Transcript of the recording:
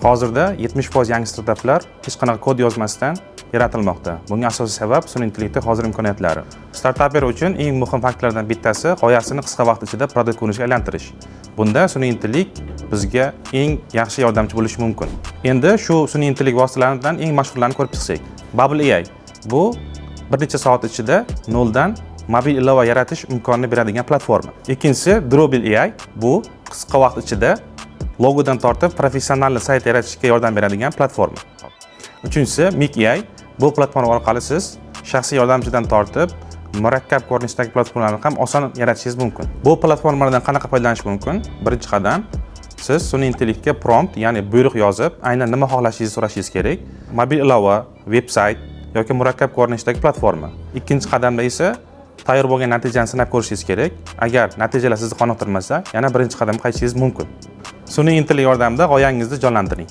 Hozirda 70% yangi startaplar hech qanaqa kod yozmasdan yaratilmoqda. Bunga asosiy sabab sun'iy intellektning hozir imkoniyatlari. Startaplar uchun eng muhim faktorlardan bittasi g'oyasini qisqa vaqt ichida produkt ko'rinishga aylantirish. Bunda sun'iy intellekt bizga eng yaxshi yordamchi bo'lishi mumkin. Endi shu sun'iy intellekt vositalaridan eng mashhurlarini ko'rib chiqsak. Bubble AI bu bir necha soat ichida noldan mobil ilova yaratish imkonini beradigan platforma. Ikkinchisi Drawable AI bu qisqa vaqt ichida logodan tortib professional sayt yaratishga yordam beradigan platforma. Uchinchisi Mic AI bu platforma orqali siz shaxsiy yordamchidan tortib murakkab ko'rinishdagi platformalarni ham oson yaratishingiz mumkin. Bu platformalardan qanaqa foydalanish mumkin? Birinchi qadam siz sun'iy intellektga prompt, ya'ni buyruq yozib, aynan nima xohlashingizni so'rashingiz kerak. Mobil ilova, veb-sayt yoki murakkab ko'rinishdagi platforma. Ikkinchi qadamda esa tayyor bo'lgan natijani sinab ko'rishingiz kerak. Agar natijalar sizni qoniqtirmasa, yana birinchi qadamga qaytishingiz mumkin. Sun'iy intellekt yordamida g'oyangizni jonlantiring.